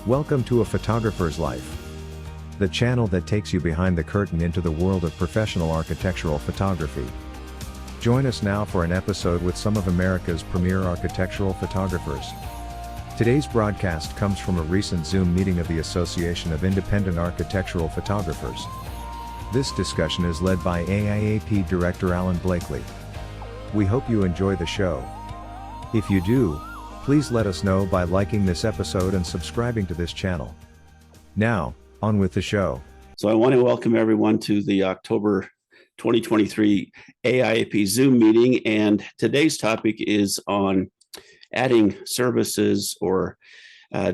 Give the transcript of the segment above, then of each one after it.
Welcome to A Photographer's Life, the channel that takes you behind the curtain into the world of professional architectural photography. Join us now for an episode with some of America's premier architectural photographers. Today's broadcast comes from a recent Zoom meeting of the Association of Independent Architectural Photographers. This discussion is led by AIAP Director Alan Blakely. We hope you enjoy the show. If you do, please let us know by liking this episode and subscribing to this channel. Now, on with the show. So I want to welcome everyone to the October 2023 AIAP Zoom meeting, and today's topic is on adding services or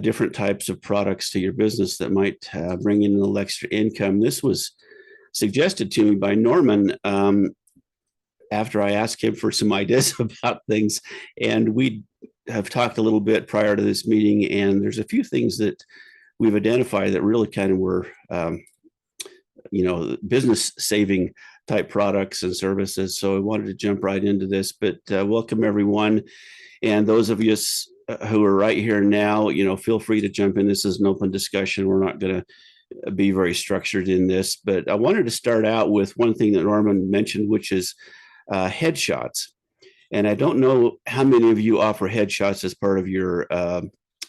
different types of products to your business that might bring in a little extra income. This was suggested to me by Norman after I asked him for some ideas about things, and we have talked a little bit prior to this meeting, and there's a few things that we've identified that really kind of were, business saving type products and services. So I wanted to jump right into this, but welcome everyone. And those of you who are right here now, feel free to jump in. This is an open discussion. We're not going to be very structured in this, but I wanted to start out with one thing that Norman mentioned, which is headshots. And I don't know how many of you offer headshots as part of your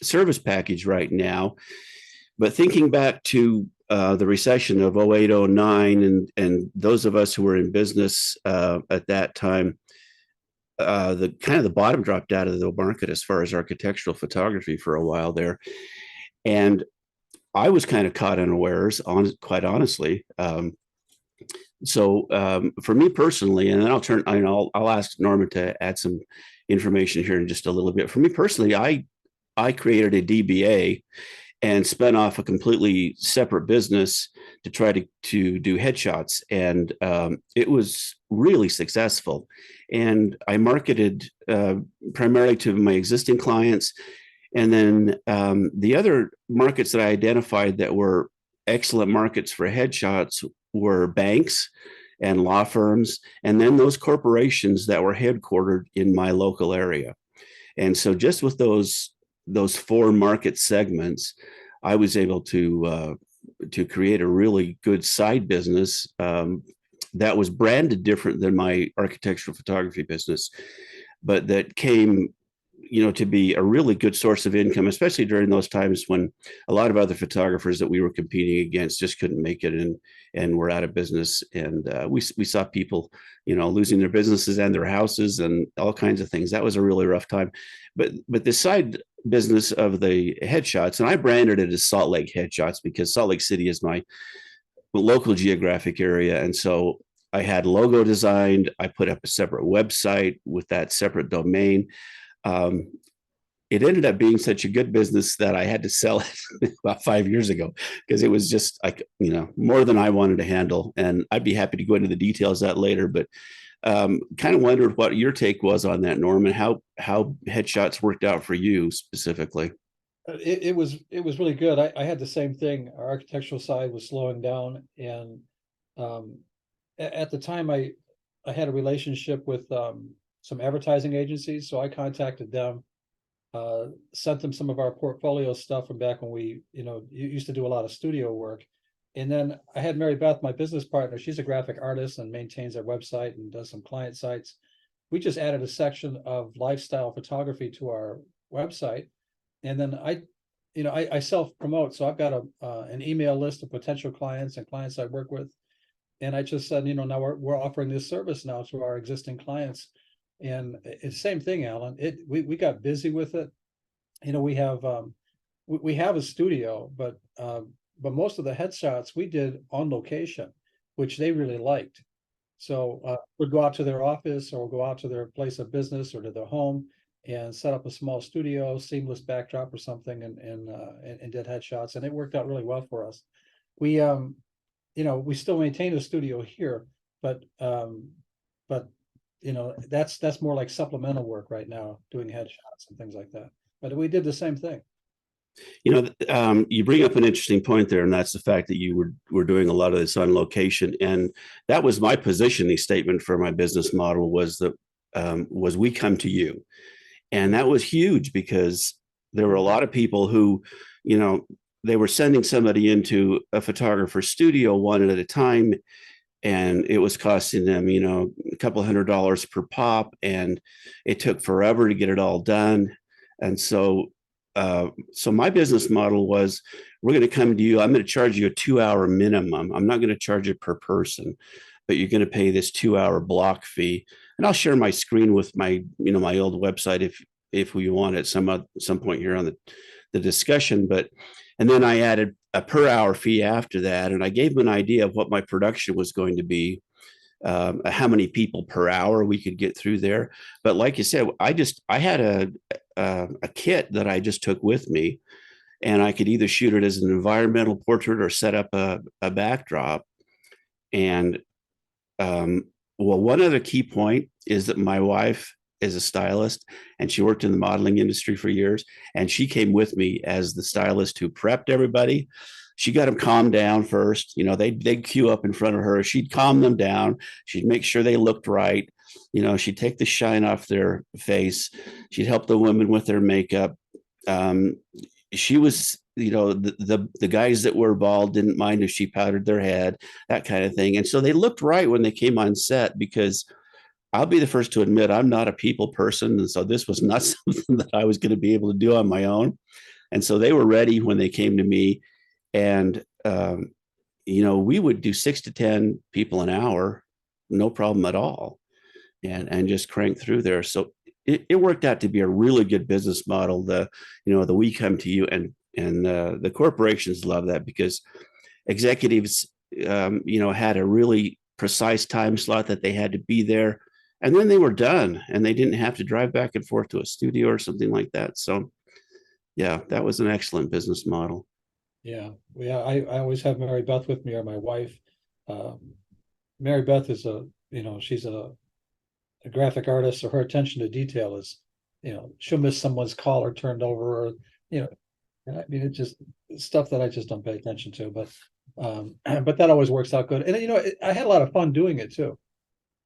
service package right now, but thinking back to the recession of 08, 09, and those of us who were in business at that time, the bottom dropped out of the market as far as architectural photography for a while there. And I was kind of caught unawares, quite honestly. So for me personally, and then I'll ask Norman to add some information here in just a little bit. For me personally, I created a DBA and spun off a completely separate business to try to do headshots, and it was really successful. And I marketed primarily to my existing clients, and then the other markets that I identified that were excellent markets for headshots were banks and law firms, and then those corporations that were headquartered in my local area. And so just with those four market segments, I was able to create a really good side business that was branded different than my architectural photography business, but that came to be a really good source of income, especially during those times when a lot of other photographers that we were competing against just couldn't make it and were out of business. And we saw people, losing their businesses and their houses and all kinds of things. That was a really rough time. But the side business of the headshots, and I branded it as Salt Lake Headshots because Salt Lake City is my local geographic area. And so I had logo designed. I put up a separate website with that separate domain. It ended up being such a good business that I had to sell it about 5 years ago because it was just more than I wanted to handle. And I'd be happy to go into the details of that later, but kind of wondered what your take was on that, Norman, how headshots worked out for you specifically. It was really good. I had the same thing. Our architectural side was slowing down, and at the time I had a relationship with some advertising agencies, so I contacted them, sent them some of our portfolio stuff from back when we used to do a lot of studio work. And then I had Mary Beth, my business partner. She's a graphic artist and maintains our website and does some client sites. We just added a section of lifestyle photography to our website, and then I self-promote, so I've got an email list of potential clients and clients I work with, and I just said, now we're offering this service now to our existing clients. And it's the same thing, Alan. We got busy with it. We have a studio, but most of the headshots we did on location, which they really liked. So we'd go out to their office or go out to their place of business or to their home and set up a small studio, seamless backdrop or something, and did headshots, and it worked out really well for us. We we still maintain a studio here, but that's more like supplemental work right now, doing headshots and things like that. But we did the same thing. You bring up an interesting point there, and that's the fact that you were doing a lot of this on location. And that was my positioning statement for my business model, was that we come to you. And that was huge because there were a lot of people who, you know, they were sending somebody into a photographer's studio one at a time, and it was costing them, you know, a couple $100 per pop, and it took forever to get it all done. And so my business model was, we're going to come to you. I'm going to charge you a 2-hour minimum. I'm not going to charge it per person, but you're going to pay this 2-hour block fee. And I'll share my screen with my, you know, my old website if we want at some point here on the discussion. But and then I added a per hour fee after that, and I gave them an idea of what my production was going to be, how many people per hour we could get through there. But like you said, I had a kit that I just took with me, and I could either shoot it as an environmental portrait or set up a backdrop. And well, one other key point is that my wife is a stylist, and she worked in the modeling industry for years. And she came with me as the stylist who prepped everybody. She got them calmed down first. You know, they'd queue up in front of her. She'd calm them down. She'd make sure they looked right. You know, she'd take the shine off their face. She'd help the women with their makeup. She was, you know, the guys that were bald didn't mind if she powdered their head, that kind of thing. And so they looked right when they came on set, because I'll be the first to admit I'm not a people person. And so this was not something that I was going to be able to do on my own. And so they were ready when they came to me. And, you know, we would do 6 to 10 people an hour, no problem at all, and just crank through there. So it worked out to be a really good business model. You know, we come to you, and the corporations love that, because executives, you know, had a really precise time slot that they had to be there, and then they were done, and they didn't have to drive back and forth to a studio or something like that. So yeah, that was an excellent business model. Yeah. I always have Mary Beth with me, or my wife. Mary Beth is she's a graphic artist, so her attention to detail is, you know, she'll miss someone's collar turned over, or, you know, I mean, it's just stuff that I just don't pay attention to, but that always works out good. And, you know, I had a lot of fun doing it too.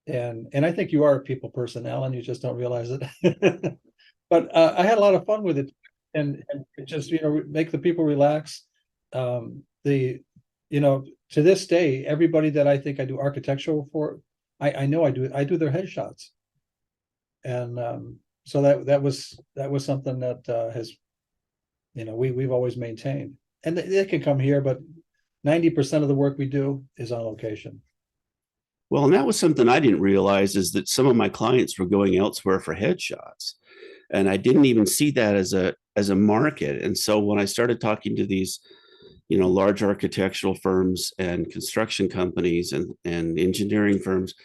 And I think you are a people person, Alan, you just don't realize it. But I had a lot of fun with it, and just, you know, make the people relax. You know, to this day, everybody that I think I do architectural for, I know I do their headshots. And so that was something that has, you know, we've always maintained. And they can come here, but 90% of the work we do is on location. Well, and that was something I didn't realize, is that some of my clients were going elsewhere for headshots, and I didn't even see that as a market. And so when I started talking to these, you know, large architectural firms and construction companies and engineering firms,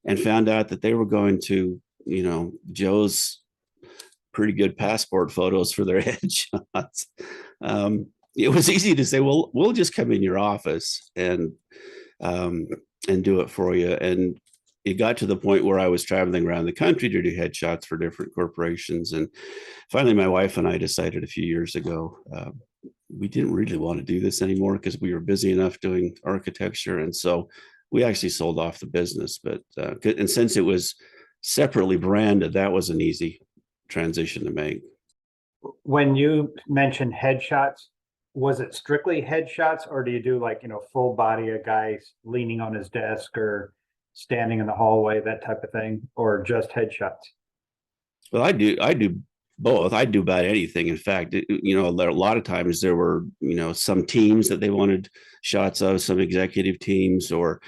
and found out that they were going to, you know, Joe's pretty good passport photos for their headshots, it was easy to say, well, we'll just come in your office and do it for you. And it got to the point where I was traveling around the country to do headshots for different corporations. And finally, my wife and I decided a few years ago, we didn't really want to do this anymore, because we were busy enough doing architecture. And so we actually sold off the business. But and since it was separately branded, that was an easy transition to make. When you mentioned headshots, was it strictly headshots, or do you do, like, you know, full body, a guy leaning on his desk or standing in the hallway, that type of thing, or just headshots? Well, I do both. I do about anything. In fact, you know, a lot of times there were, you know, some teams that they wanted shots of, some executive teams, or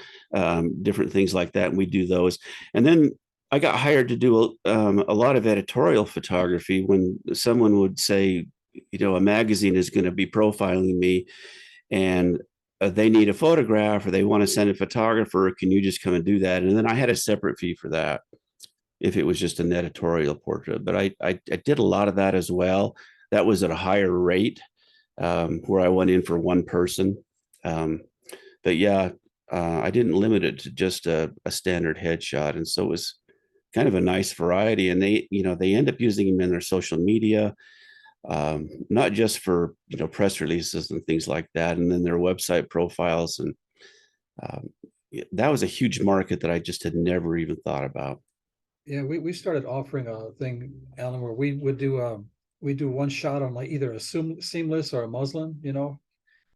different things like that, and we do those. And then I got hired to do a lot of editorial photography. When someone would say, you know, a magazine is going to be profiling me, and they need a photograph, or they want to send a photographer, can you just come and do that? And then I had a separate fee for that if it was just an editorial portrait. But I did a lot of that as well. That was at a higher rate, where I went in for one person. But yeah, I didn't limit it to just a standard headshot. And so it was kind of a nice variety. And they, you know, they end up using them in their social media, not just for, you know, press releases and things like that, and then their website profiles. And that was a huge market that I just had never even thought about. Yeah, we started offering a thing, Alan, where we would do we do one shot on like either a seamless or a muslin,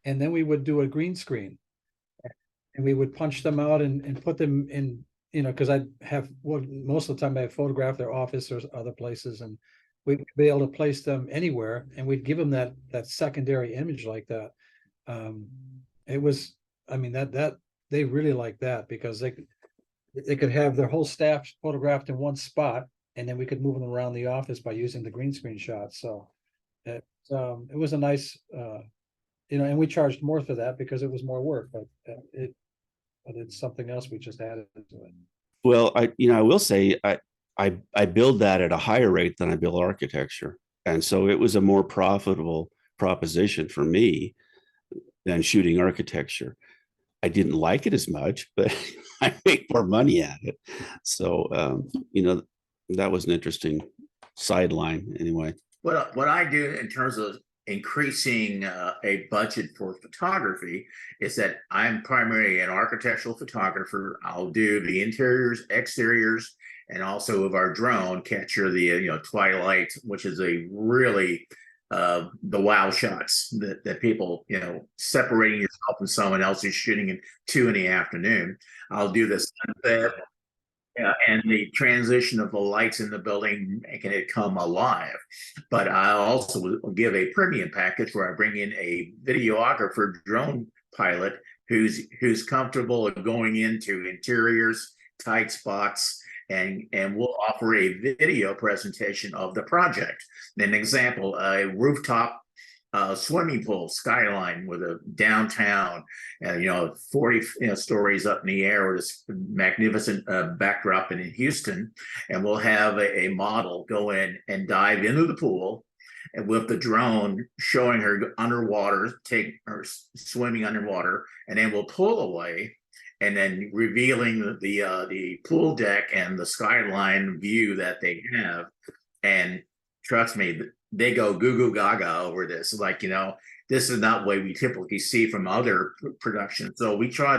and then we would do a green screen, and we would punch them out and put them in, because I have, well, most of the time I photograph their office or other places, and we'd be able to place them anywhere, and we'd give them that secondary image like that. It was, I mean, that they really like that, because they could have their whole staff photographed in one spot, and then we could move them around the office by using the green screen shots. So it was a nice, and we charged more for that because it was more work, but it's something else we just added to it. Well, I will say I build that at a higher rate than I build architecture, and so it was a more profitable proposition for me than shooting architecture. I didn't like it as much, but I make more money at it. So that was an interesting sideline anyway. What I do in terms of increasing a budget for photography is that I'm primarily an architectural photographer. I'll do the interiors, exteriors, and also of our drone capture the twilight, which is a really the wow shots that people, separating yourself from someone else who's shooting at 2 p.m. I'll do the sunset and the transition of the lights in the building, making it come alive. But I also will give a premium package where I bring in a videographer, drone pilot, who's comfortable going into interiors, tight spots, and we'll offer a video presentation of the project. An example, a rooftop swimming pool skyline with a downtown, 40 stories up in the air with this magnificent backdrop in Houston. And we'll have a model go in and dive into the pool, and with the drone showing her underwater, take her swimming underwater, and then we'll pull away, and then revealing the pool deck and the skyline view that they have. And trust me, they go goo goo gaga over this. Like, this is not what we typically see from other productions. So we try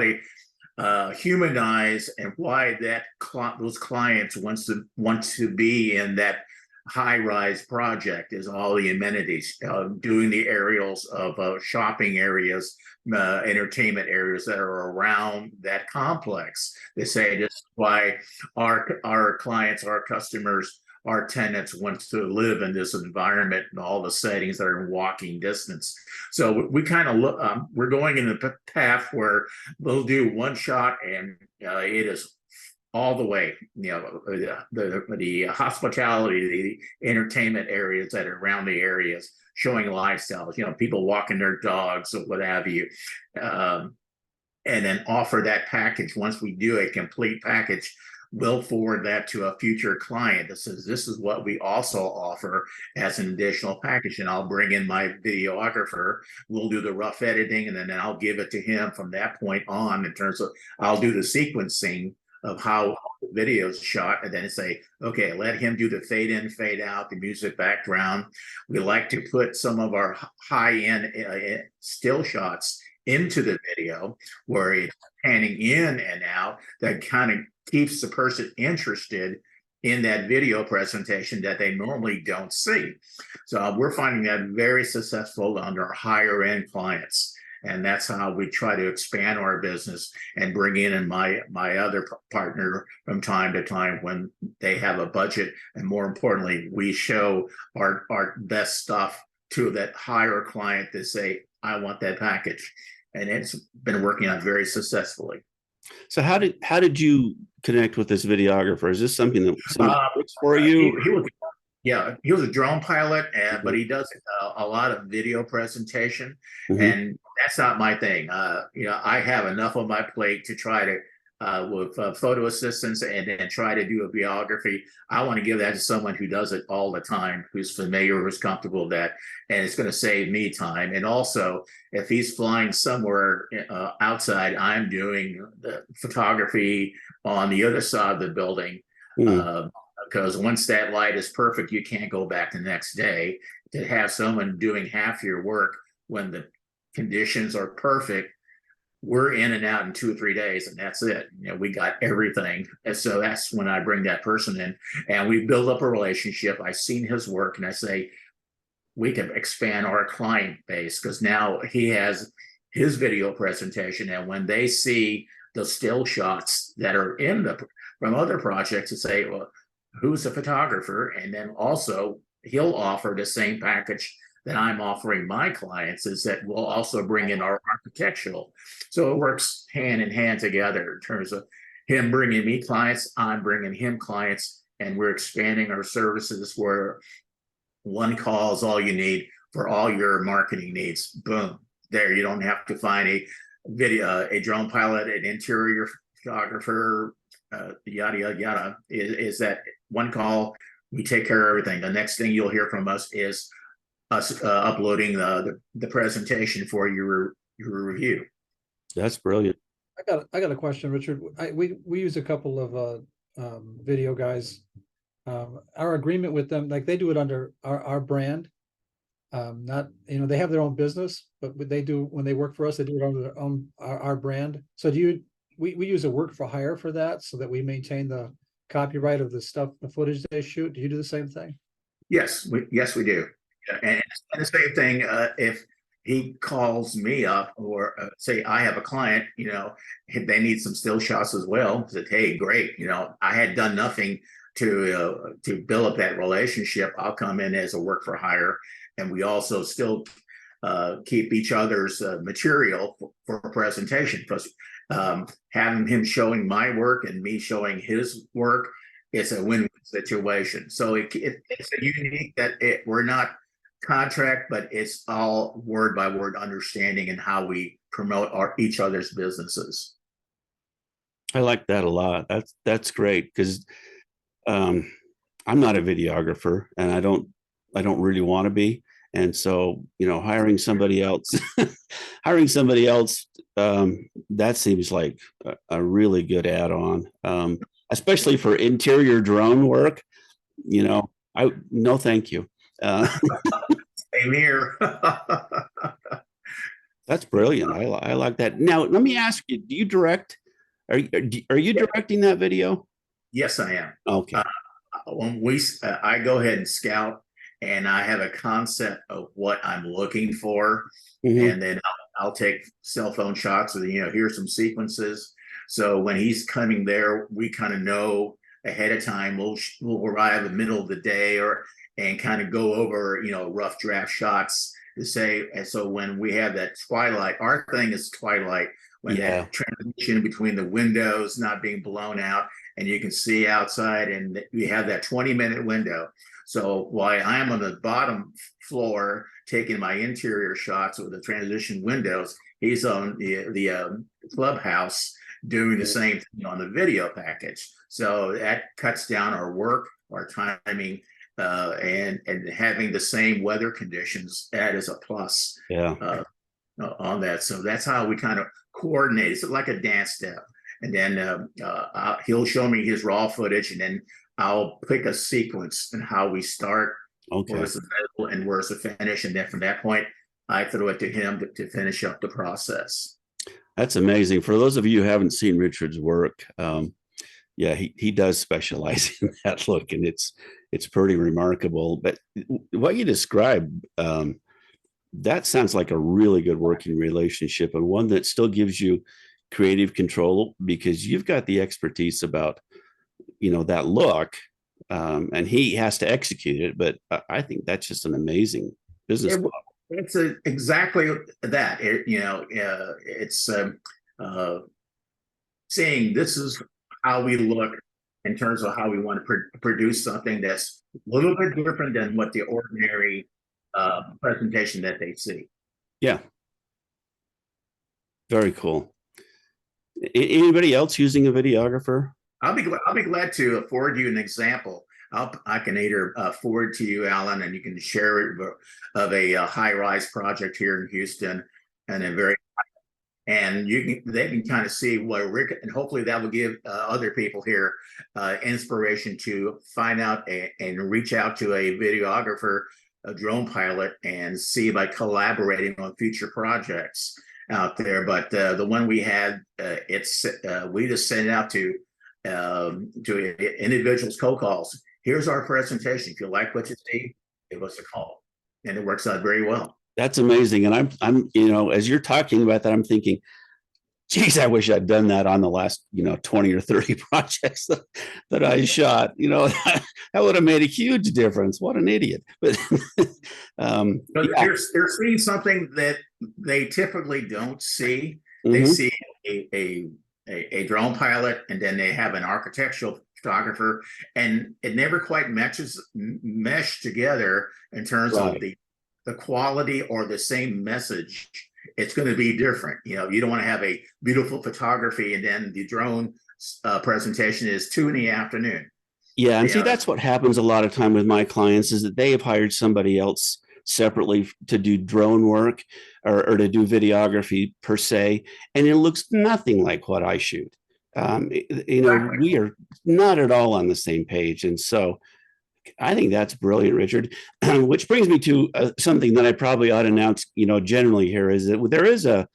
to humanize and why those clients want to be in that high-rise project is all the amenities, doing the aerials of shopping areas, entertainment areas that are around that complex. They say this is why our clients, our customers, our tenants want to live in this environment and all the settings that are in walking distance. So we kind of look, we're going in the path where we'll do one shot and it is all the way, the hospitality, the entertainment areas that are around the areas, showing lifestyles, people walking their dogs or what have you. And then offer that package. Once we do a complete package, we'll forward that to a future client that says, this is what we also offer as an additional package. And I'll bring in my videographer. We'll do the rough editing, and then I'll give it to him from that point on in terms of, I'll do the sequencing of how the video is shot, and then say, okay, let him do the fade in, fade out, the music background. We like to put some of our high-end still shots into the video where it's panning in and out. That kind of keeps the person interested in that video presentation that they normally don't see. So we're finding that very successful on our higher end clients. And that's how we try to expand our business and bring in my other partner from time to time when they have a budget. And more importantly, we show our best stuff to that higher client that say, I want that package. And it's been working out very successfully. So how did you connect with this videographer? Is this something that someone works for you? He was a drone pilot, but he does a lot of video presentation, and that's not my thing. I have enough on my plate to try to with photo assistance and then try to do a biography. I want to give that to someone who does it all the time, who's familiar, who's comfortable with that, and it's going to save me time. And also, if he's flying somewhere outside, I'm doing the photography on the other side of the building. Because once that light is perfect, you can't go back the next day. To have someone doing half your work when the conditions are perfect, we're in and out in 2 or 3 days, and that's it. We got everything. And so that's when I bring that person in, and we build up a relationship. I've seen his work, and I say, we can expand our client base, because now he has his video presentation, and when they see the still shots that are in the from other projects, to say, well, who's the photographer? And then also he'll offer the same package that I'm offering my clients, is that we'll also bring in our architectural. So it works hand in hand together in terms of him bringing me clients, I'm bringing him clients, and we're expanding our services where one call is all you need for all your marketing needs. Boom, there. You don't have to find a video, a drone pilot, an interior photographer, yada yada yada. Is that one call? We take care of everything. The next thing you'll hear from us is us uploading the presentation for your review. That's brilliant. I got a question, Richard. We use a couple of video guys. Our agreement with them, like they do it under our brand. Not, they have their own business, but what they do when they work for us, they do it under their own our brand. So we use a work for hire for that, so that we maintain the copyright of the stuff, the footage they shoot. Do you do the same thing? Yes, we do. And the same thing, if he calls me up, or say I have a client, if they need some still shots as well, said, hey, great, I had done nothing to build up that relationship. I'll come in as a work for hire, and we also still keep each other's material for presentation, because having him showing my work and me showing his work, it's a win-win situation. So it's a unique that we're not contract, but it's all word by word understanding and how we promote each other's businesses. I like that a lot. That's great, because I'm not a videographer, and I don't really want to be. And so, hiring somebody else, that seems like a really good add-on, especially for interior drone work. No, thank you. Same here. That's brilliant. I like that. Now, let me ask you: do you direct? Are you directing that video? Yes, I am. Okay. When I go ahead and scout, and I have a concept of what I'm looking for, and then I'll take cell phone shots of here's some sequences. So when he's coming there, we kind of know ahead of time. We'll arrive in the middle of the day, and kind of go over rough draft shots to say. And so when we have that twilight, our thing is twilight, when that transition between the windows not being blown out and you can see outside, and we have that 20-minute window. So while I'm on the bottom floor taking my interior shots with the transition windows, he's on the clubhouse doing the same thing on the video package. So that cuts down our work, our timing, and having the same weather conditions. That is a plus on that. So that's how we kind of coordinate. It's like a dance step. And then he'll show me his raw footage, and then I'll pick a sequence and how we start, where's the middle and where's the finish. And then from that point, I throw it to him to finish up the process. That's amazing. For those of you who haven't seen Richard's work, he does specialize in that look, and it's pretty remarkable. But what you described, that sounds like a really good working relationship, and one that still gives you creative control, because you've got the expertise about that look, and he has to execute it. But I think that's just an amazing business model. It's exactly that. It's saying this is how we look in terms of how we want to produce something that's a little bit different than what the ordinary presentation that they see. Yeah. Very cool. Anybody else using a videographer? I'll be glad to forward you an example. I can either forward to you, Alan, and you can share it of a high-rise project here in Houston, and they can kind of see what Rick, and hopefully that will give other people here inspiration to find out and reach out to a videographer, a drone pilot, and see by collaborating on future projects out there. But the one we had, we just sent it out to individuals, cold calls. Here's our presentation. If you like what you see, give us a call. and it works out very well. That's amazing. And I'm, as you're talking about that, I'm thinking, geez, I wish I'd done that on the last, 20 or 30 projects that I shot. That would have made a huge difference. What an idiot. But, But yeah. they're seeing something that they typically don't see. Mhm. They see a drone pilot, and then they have an architectural photographer, and it never quite mesh together in terms of the quality or the same message. It's going to be different. You don't want to have a beautiful photography and then the drone presentation is 2 p.m. Yeah, and see, that's what happens a lot of time with my clients, is that they have hired somebody else separately to do drone work or to do videography per se, and it looks nothing like what I shoot. Exactly. We are not at all on the same page, and so I think that's brilliant, Richard. Which brings me to something that I probably ought to announce, generally here, is that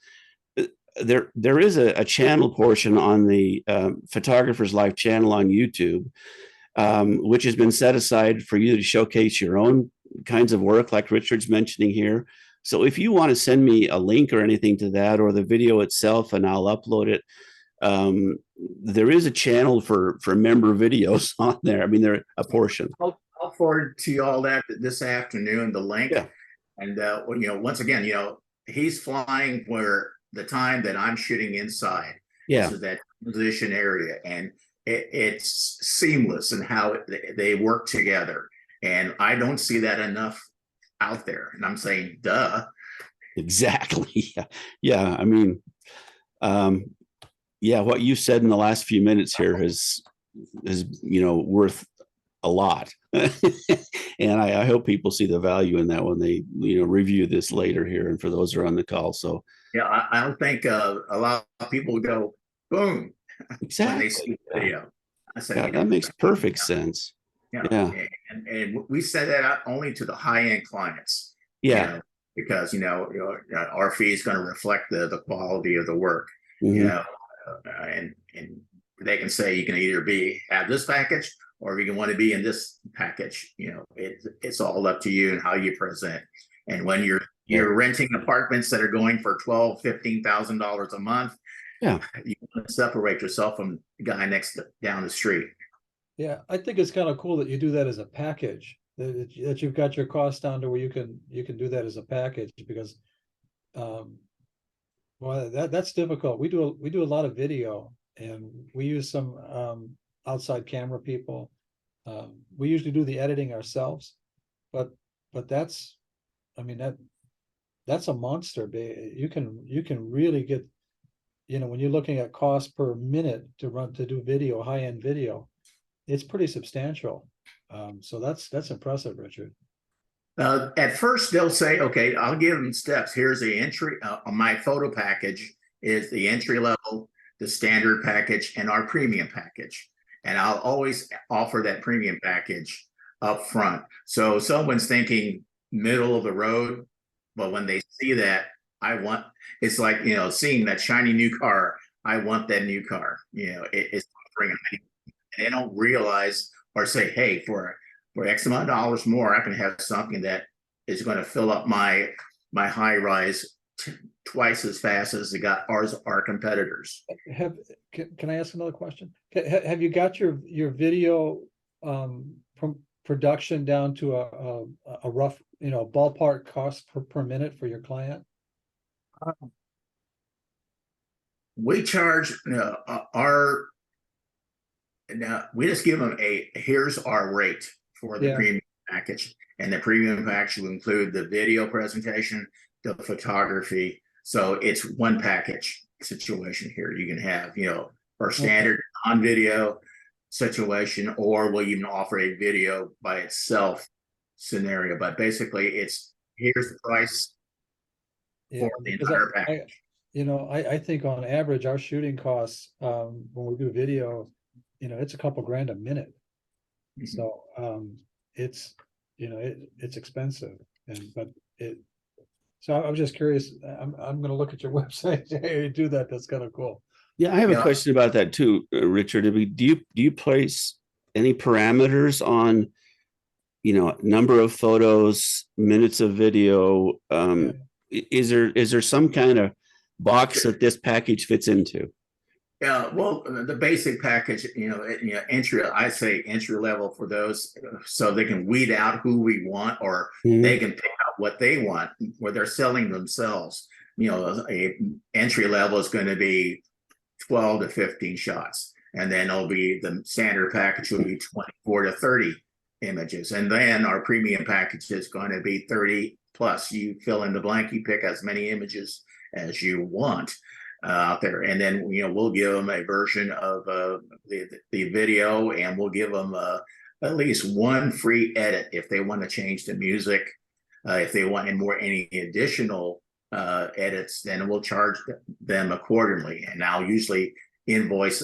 there is a channel portion on the Photographer's Life channel on YouTube, which has been set aside for you to showcase your own kinds of work, like Richard's mentioning here. So if you want to send me a link or anything to that, or the video itself, and I'll upload it. There is a channel for member videos on there. I mean, they're a portion. I'll forward to you all that this afternoon, the link. Yeah. And once again, he's flying where the time that I'm shooting inside. Yeah. So that position area, and it's seamless in how they work together. And I don't see that enough out there. And I'm saying, duh. Exactly. Yeah. I mean, what you said in the last few minutes here is worth a lot. And I hope people see the value in that when they, review this later here. And for those who are on the call. So yeah, I don't think a lot of people go boom. Exactly. When they see the video. I said, that makes perfect sense. Yeah. And we said that out only to the high-end clients. Yeah. Because our fee is going to reflect the quality of the work. Mhm. And they can say you can either have this package, or you can want to be in this package. It's all up to you and how you present. And when you're renting apartments that are going for $12,000-$15,000 a month, yeah, you want to separate yourself from the guy down the street. Yeah, I think it's kind of cool that you do that as a package. That you've got your cost down to where you can do that as a package, because well, that's difficult. We do a lot of video, and we use some outside camera people. We usually do the editing ourselves, but that's, I mean, that's a monster. You can really get, when you're looking at cost per minute to do video, high-end video, it's pretty substantial. So that's impressive, Richard. At first, they'll say, okay, I'll give them steps. Here's the entry. My photo package is the entry level, the standard package, and our premium package. And I'll always offer that premium package up front. So someone's thinking middle of the road, but when they see that, it's like, seeing that shiny new car. I want that new car. It's bringing. They don't realize or say, hey, for X amount of dollars more, I can have something that is going to fill up my high rise twice as fast as our competitors. Can I ask another question? Have you got your video from production down to a rough, ballpark cost per minute for your client? We charge we just give them here's our rate for the premium package, and the premium package will include the video presentation, the photography. So it's one package situation here. You can have, our standard on video situation, or we'll even offer a video by itself scenario. But basically, here's the price for the entire package. I think on average, our shooting costs when we do video, it's a couple grand a minute. Mm-hmm. So it's it's expensive, so I was just curious. I'm going to look at your website. Hey, you do that. That's kind of cool. Yeah, I have a question about that too, Richard. Do you place any parameters on, number of photos, minutes of video. Is there some kind of box that this package fits into? Yeah, well, the basic package, I say entry level for those, so they can weed out who we want, or they can pick out what they want, where they're selling themselves. A entry level is going to be 12 to 15 shots, and then it'll be the standard package will be 24 to 30 images, and then our premium package is going to be 30 plus. You fill in the blank, you pick as many images as you want out there, and then we'll give them a version of the video, and we'll give them at least one free edit if they want to change the music. If they want any additional edits, then we'll charge them accordingly, and I'll usually invoice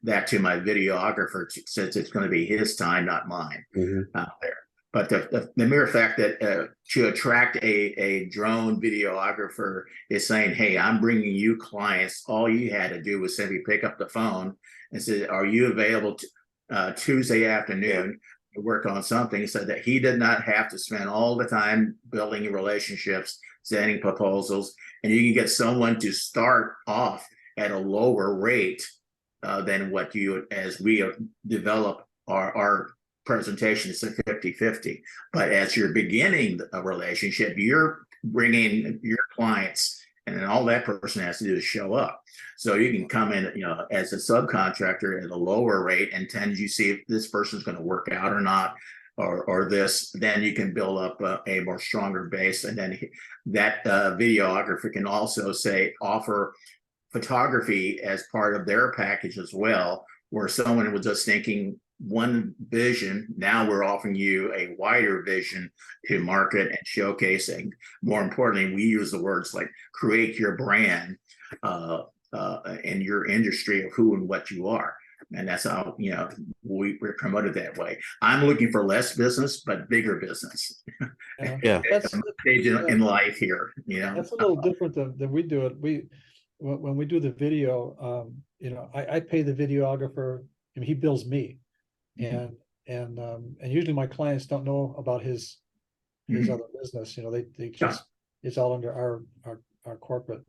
that to my videographer, since it's going to be his time, not mine, out there. But the mere fact that to attract a drone videographer is saying, hey, I'm bringing you clients. All you had to do was simply pick up the phone and say, are you available Tuesday afternoon to work on something, so that he did not have to spend all the time building relationships, sending proposals, and you can get someone to start off at a lower rate than what as we develop our presentation is a 50-50. But as you're beginning a relationship, you're bringing your clients, and then all that person has to do is show up. So you can come in, as a subcontractor at a lower rate, and tend you see if this person's going to work out or not, or this, then you can build up a more stronger base. And then that videographer can also offer photography as part of their package as well, where someone was just thinking one vision, now we're offering you a wider vision to market and showcase. And more importantly, we use the words like create your brand in your industry of who and what you are. And that's how we're promoted that way. I'm looking for less business, but bigger business. Yeah, that's stage in life here. That's a little different than we do it. When we do the video, I pay the videographer, and he bills me, and usually my clients don't know about his other business. They just it's all under our corporate.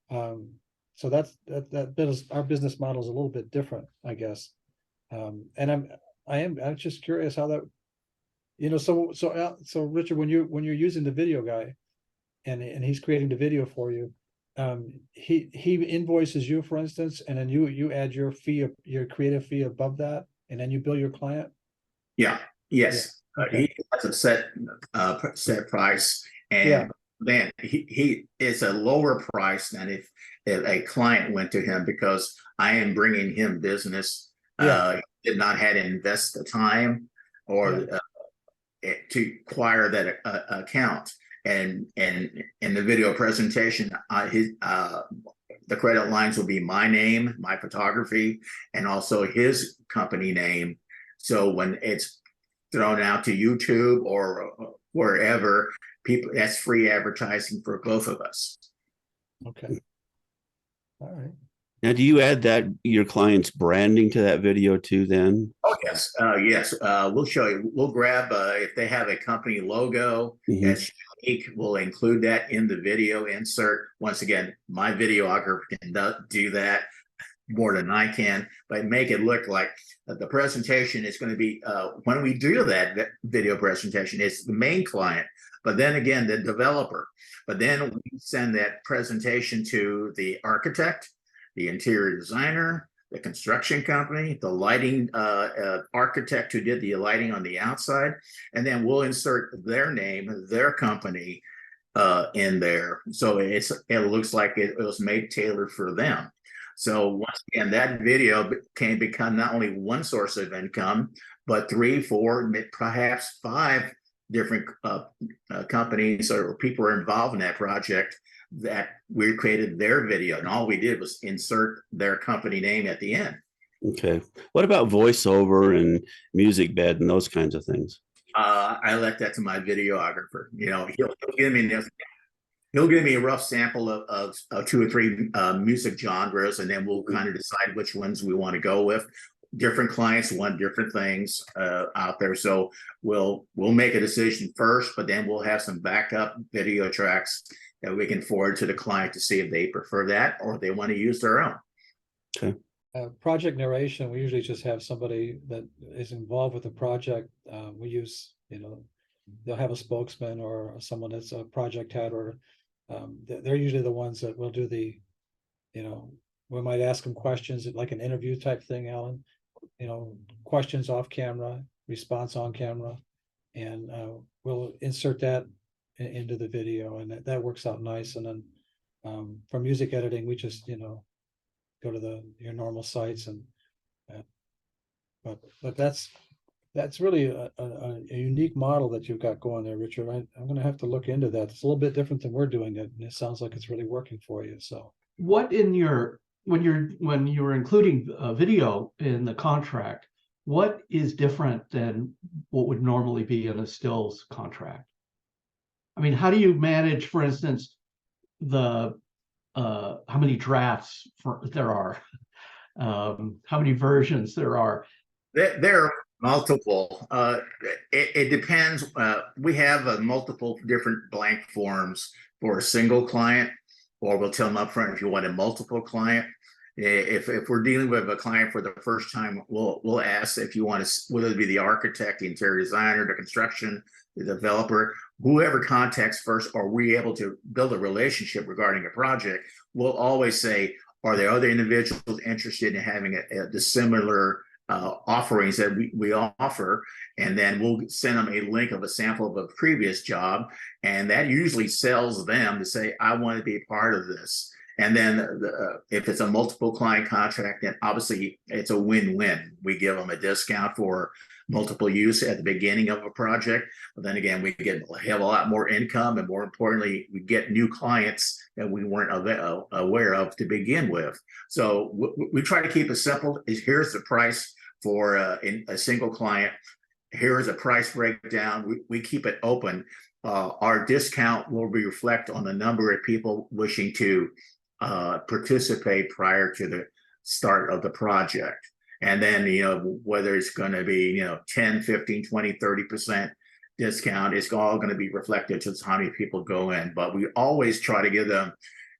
So that's that business. Our business model is a little bit different, I guess. And I'm just curious how that, so Richard, when you're using the video guy, and he's creating the video for you, he invoices you, for instance, and then you add your fee, your creative fee above that, and then you bill your client. Yeah. Yes. Yeah. Okay. He has a set price, and then he is a lower price than if a client went to him, because I am bringing him business. He did not have to invest the time or to acquire that account. And in the video presentation, the credit lines will be my name, my photography, and also his company name. So when it's thrown out to YouTube or wherever, that's free advertising for both of us. Okay. All right. Now, do you add your client's branding to that video too then? Oh, yes. Yes. We'll show you. We'll grab, if they have a company logo that's unique, we'll include that in the video insert. Once again, my videographer can do that more than I can, but make it look like the presentation is going to be, when we do that video presentation, it's the main client, but then again, the developer. But then we send that presentation to the architect, the interior designer, the construction company, the lighting architect who did the lighting on the outside, and then we'll insert their name, their company in there. So it looks like it was made tailored for them. So once again, that video can become not only one source of income, but 3, 4, perhaps 5 different companies or people are involved in that project that we created their video, and all we did was insert their company name at the end. Okay. What about voiceover and music bed and those kinds of things? I let that to my videographer. He'll give me this. He'll give me a rough sample of 2 or 3 music genres, and then we'll kind of decide which ones we want to go with. different clients want different things out there. So we'll make a decision first, but then we'll have some backup video tracks that we can forward to the client to see if they prefer that or they want to use their own. Okay. Project narration, we usually just have somebody that is involved with the project. We use, they'll have a spokesman or someone that's a project head, or they're usually the ones that will do the, we might ask them questions like an interview type thing, Alan. Questions off camera, response on camera, and we'll insert that into the video, and that works out nice. And then for music editing, we just go to your normal sites, and but that's really a unique model that you've got going there, Richard. I'm going to have to look into that. It's a little bit different than we're doing it, and it sounds like it's really working for you. So, what in your when you're including video in the contract, what is different than what would normally be in a stills contract? I mean, how do you manage, for instance, the how many drafts there are, how many versions there are? There are multiple. It depends. We have multiple different blank forms for a single client, or we'll tell them up front if you want a multiple client. If we're dealing with a client for the first time, we'll ask if you want to, whether it be the architect, the interior designer, the construction, the developer, whoever contacts first, are we able to build a relationship regarding a project? We'll always say, are there other individuals interested in having the similar offerings that we offer? And then we'll send them a link of a sample of a previous job, and that usually sells them to say, I want to be a part of this. And then if it's a multiple client contract, then obviously it's a win-win. We give them a discount for multiple use at the beginning of a project. But then again, we have a lot more income, and more importantly, we get new clients that we weren't aware of to begin with. So we try to keep it simple. Here's the price for a single client. Here is a price breakdown. We keep it open. Our discount will reflect on the number of people wishing to participate prior to the start of the project. And then, whether it's going to be, 10, 15, 20, 30% discount, it's all going to be reflected to how many people go in. But we always try to give them,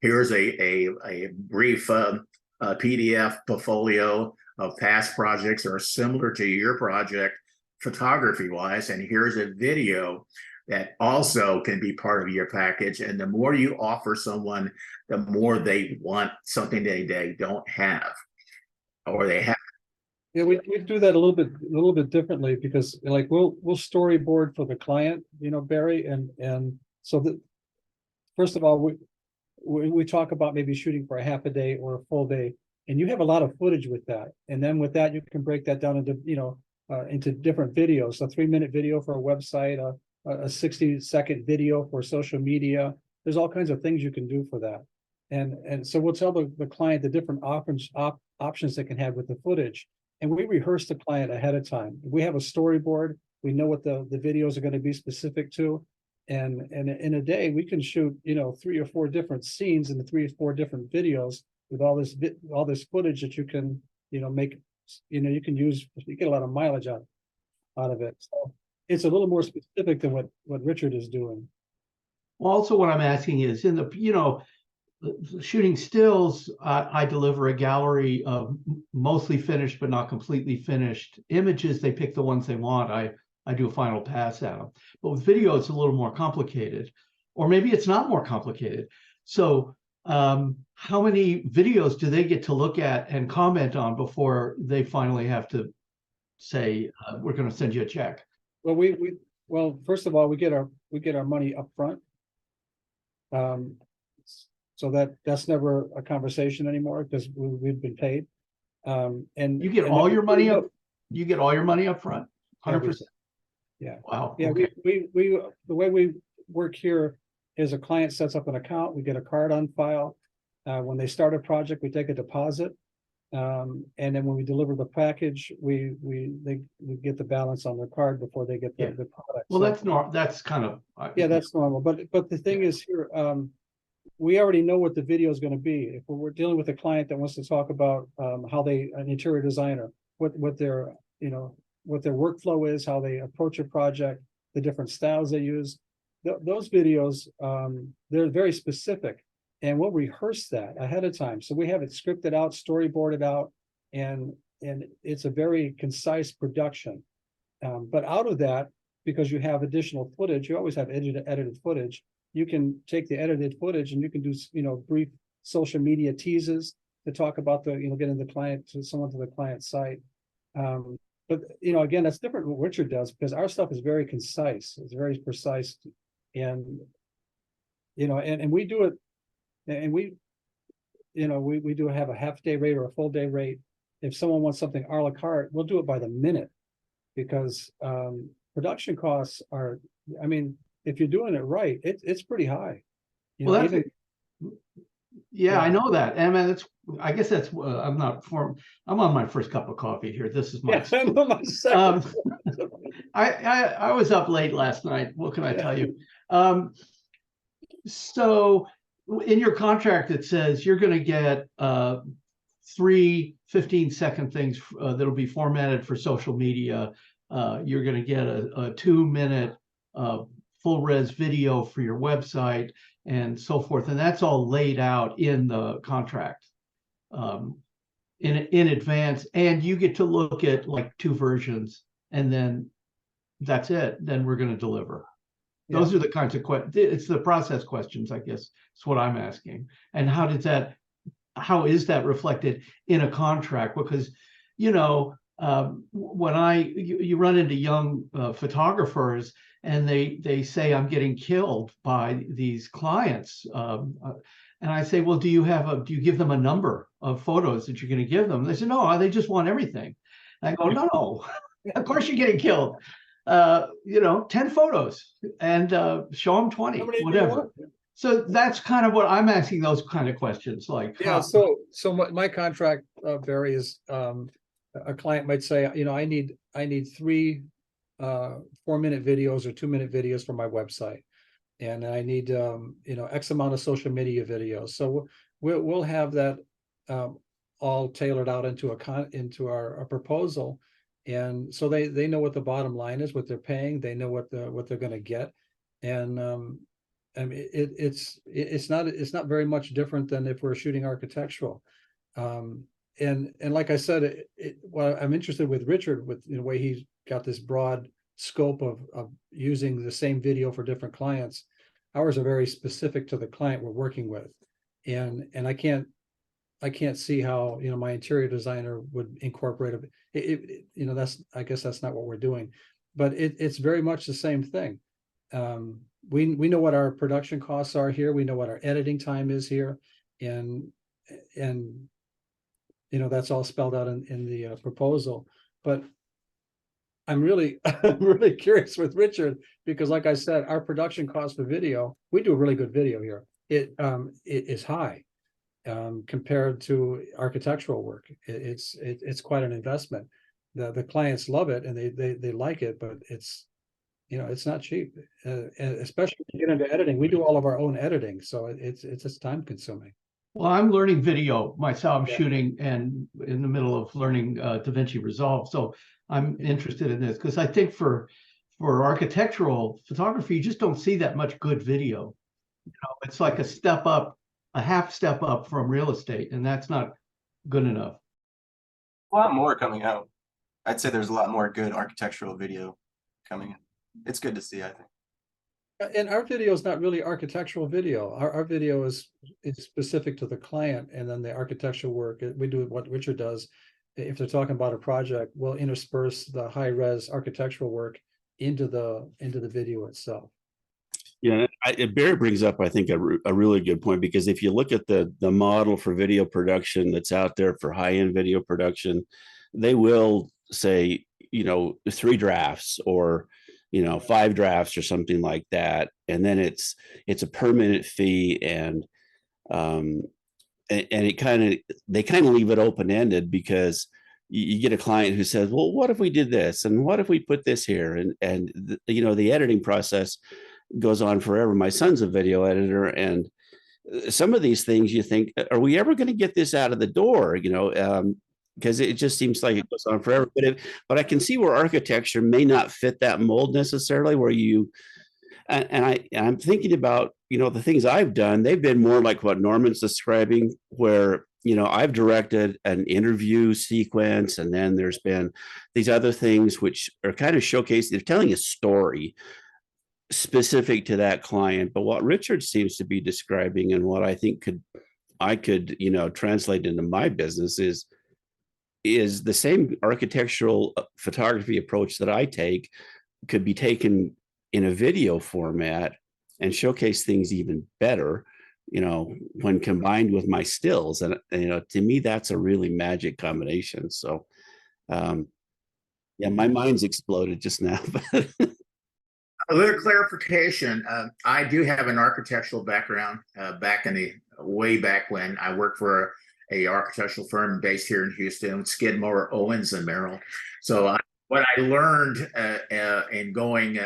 here's a brief PDF portfolio of past projects that are similar to your project photography wise. And here's a video that also can be part of your package. And the more you offer someone, the more they want something they don't have, or they have. Yeah, we do that a little bit differently, because like we'll storyboard for the client, Barry, and so that first of all we talk about maybe shooting for a half a day or a full day, and you have a lot of footage with that, and then with that you can break that down into different videos. A 3-minute video for a website, a 60-second video for social media. There's all kinds of things you can do for that, and so we'll tell the client the different options they can have with the footage. And we rehearse the client ahead of time. We have a storyboard. We know what the videos are going to be specific to. And in a day, we can shoot, 3 or 4 different scenes in the 3 or 4 different videos with all this footage that you can, make, you can use. You get a lot of mileage out of it. So it's a little more specific than what Richard is doing. Also, what I'm asking is, in the, shooting stills, I deliver a gallery of mostly finished but not completely finished images. They pick the ones they want. I do a final pass at them. But with video, it's a little more complicated, or maybe it's not more complicated. So how many videos do they get to look at and comment on before they finally have to say, we're going to send you a check? Well, first of all, we get our money up front. So that's never a conversation anymore, because we've been paid. And you get all your money up. You get all your money up front, 100%. Yeah. Wow. Yeah. Okay. We the way we work here is a client sets up an account. We get a card on file. When they start a project, we take a deposit, and then when we deliver the package, we get the balance on their card before they get the product. Well, so, that's normal. That's kind of that's normal. But the thing is here. We already know what the video is going to be. If we're dealing with a client that wants to talk about an interior designer, what their, what their workflow is, how they approach a project, the different styles they use. Those videos, they're very specific, and we'll rehearse that ahead of time. So we have it scripted out, storyboarded out, and it's a very concise production. But out of that, because you have additional footage, you always have edited footage. You can take the edited footage and you can do, brief social media teases to talk about the, getting the client to someone to the client site. But again, that's different what Richard does, because our stuff is very concise. It's very precise, and and we do it, and we do have a half-day rate or a full-day rate. If someone wants something a la carte, we'll do it by the minute, because production costs are, I mean, if you're doing it right, it's pretty high. Well, that's, Yeah. I know that. And I guess that's, I'm on my first cup of coffee here. This is my, I'm on my second. I was up late last night. What can I tell you? So in your contract, it says you're going to get 3 15-second things that'll be formatted for social media. You're going to get a 2-minute full res video for your website, and so forth. And that's all laid out in the contract in advance. And you get to look at like 2 versions, and then that's it. Then we're going to deliver. Yeah. Those are the kinds of questions. It's the process questions, I guess. It's what I'm asking. And how is that reflected in a contract? Because, when you run into young photographers, and they say, I'm getting killed by these clients. And I say, well, do you give them a number of photos that you're going to give them? They say, no, they just want everything. And I go, no, of course you're getting killed. 10 photos and show them 20, whatever. So that's kind of what I'm asking, those kind of questions. Like, yeah, so my contract varies. A client might say, I need 3 4-minute videos or 2-minute videos for my website, and I need X amount of social media videos. So we'll have that all tailored out into our proposal, and so they know what the bottom line is, what they're paying. They know what they're going to get, and I mean it's not very much different than if we're shooting architectural. And like I said, well, I'm interested with Richard with the way he's got this broad scope of using the same video for different clients. Ours are very specific to the client we're working with, and I can't see how my interior designer would incorporate it. I guess that's not what we're doing, but it's very much the same thing. We know what our production costs are here. We know what our editing time is here, and that's all spelled out in the proposal. But I'm really curious with Richard, because like I said, our production cost for video, we do a really good video here. It is high compared to architectural work. It's quite an investment. The clients love it and they like it, but it's not cheap, and especially when you get into editing. We do all of our own editing, so it's just time consuming. Well, I'm learning video myself. I'm shooting and in the middle of learning DaVinci Resolve. So I'm interested in this because I think for architectural photography, you just don't see that much good video. It's like a half step up from real estate, and that's not good enough. A lot more coming out. I'd say there's a lot more good architectural video coming in. It's good to see, I think. And our video is not really architectural video. Our video is specific to the client, and then the architectural work, we do what Richard does. If they're talking about a project, we'll intersperse the high-res architectural work into the video itself. Yeah, Barry brings up, I think, a really good point, because if you look at the model for video production that's out there for high-end video production, they will say, 3 drafts or 5 drafts or something like that, and then it's a per minute fee, and they kind of leave it open ended, because you get a client who says, well, what if we did this, and what if we put this here, and the editing process goes on forever. My son's a video editor, and some of these things you think, are we ever going to get this out of the door? because it just seems like it goes on forever. But I can see where architecture may not fit that mold necessarily, where you I'm thinking about, the things I've done, they've been more like what Norman's describing, where, I've directed an interview sequence, and then there's been these other things which are kind of showcasing, they're telling a story specific to that client. But what Richard seems to be describing, and what I think I could, translate into my business is the same architectural photography approach that I take could be taken in a video format and showcase things even better, when combined with my stills. And, to me, that's a really magic combination. So, yeah, my mind's exploded just now. A little clarification. I do have an architectural background. Back in the way back when I worked for a architectural firm based here in Houston, Skidmore, Owens and Merrill. So what I learned in going